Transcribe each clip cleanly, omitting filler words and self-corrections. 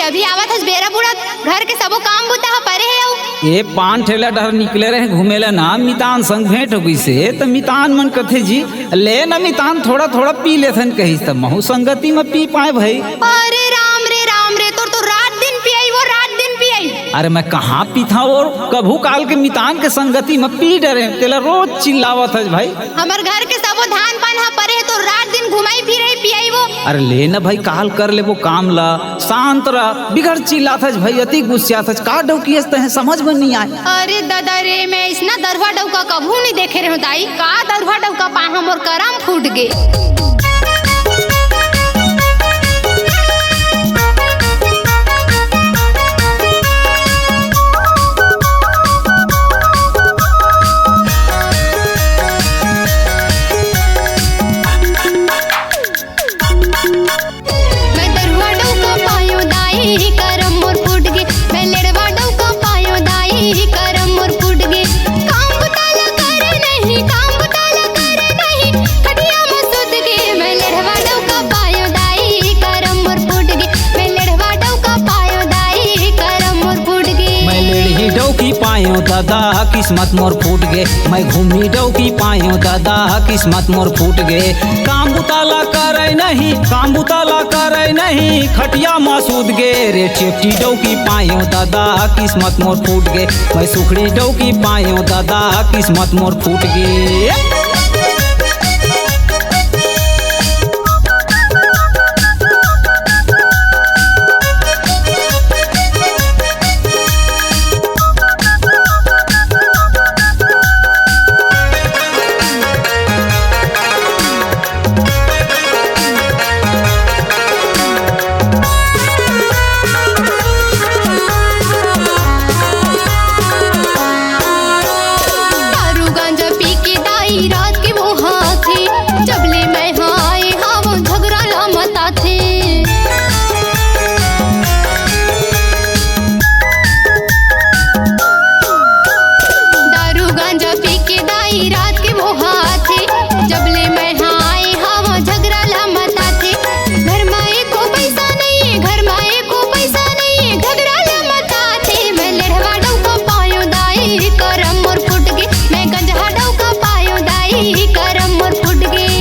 अभी आवत हस बेरा बुढ़ा घर के सबो काम बुता ह परे है आऊ ए पान ठेला डर निकले रहे घूमेला ना मितान संग भेंट हो गई से त मितान मन कथे जी ले न मितान थोड़ा थोड़ा पी लेथन कही त महू संगति में पी पाए भाई। अरे राम रे तोर तो रात दिन पियाई वो रात दिन पियाई। अरे मैं कहाँ पीथा और कभू काल के मितान के संगति में पी डरे तेला रोज चिल्लावत है भाई। हमर घर के सबो धान पान ह परे है तो रात दिन घुमाई फिरे पियाई वो। अरे ले न भाई काल कर ले वो काम ला शांत रह बिगड़ चिल्लात है भाई अति गुस्सात है का डौकियस तहे समझ में नहीं आए। अरे दादा रे मैं इसना दरवा डौका कभू नहीं देखे रहे दाई का दरवा डौका पा हमर करम फूट गे। पायो दादा किस्मत मोर फूट गे मैं घूमी डौकी पायो दादा किस्मत मोर फूट गे। काम बुताला करे नहीं खटिया मासूद गे रे चेपटी डौकी पायो दादा किस्मत मोर फूट गे मैं सुखड़ी डौकी पायो दादा किस्मत मोर फूट गे।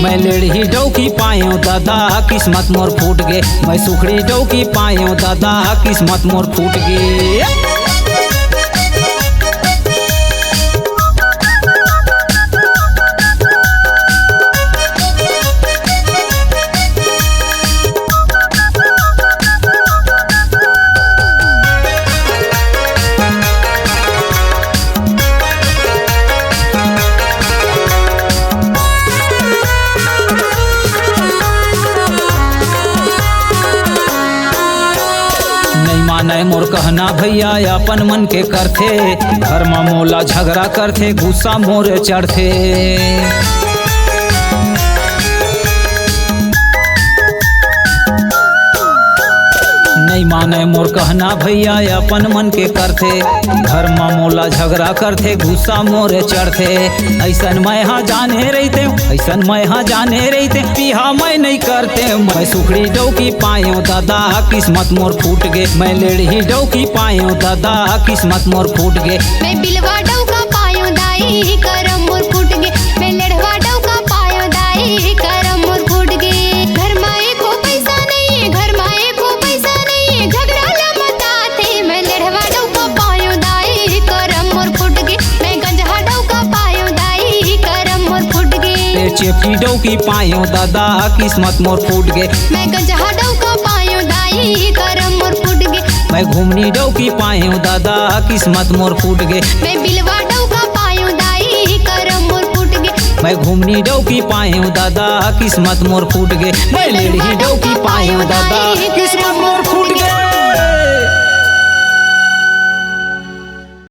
मैं लेढ़ी डौकी पायो दादा किस्मत मोर फूट गे मैं सुखड़ी डौकी पायो दादा किस्मत मोर फूट गे। माने मोर कहना भैया अपन मन के करथे घर में मोला झगड़ा करथे गुस्सा मोरे चढ़थे। नहीं माने मोर कहना भैया अपन मन के करथे घर में मोला झगड़ा करथे गुस्सा मोरे चढ़थे। ऐसन मैं हाँ जाने रहते पिहा मैं नहीं करते मैं सुखड़ी डौकी पायो दादा किस्मत मोर फूट गे मैं लेढ़ी डौकी पायो दादा किस्मत मोर फूट गे। मैं बिलवा डौका पायो दाई करम मोर फूट गे मैं लेढ़वा डौका पायो दाई करम मोर फूट गे। घर माए को पैसा नहीं है घर माए को पैसा नहीं है झगड़ा लमताते मैं लेढ़वा डौका पायो दाई करम मोर फूट गे मैं गंजहा डौका पायो दाई करम मोर फूट गे। चेपटी डौकी पायो दादा किस्मत मोर फूट गे मैं गंजहा डौका पायो दाई करम मोर फूट गे मैं घूमनी डौकी पायो दादा किस्मत मोर फूट गे मैं बिलवा डौका पायो दाई करम मोर फूट गे मैं घूमनी डौकी पायो दादा किस्मत मोर फूट गे मैं लेढ़ी डौकी पायो दादा किस्मत मोर फूट गे।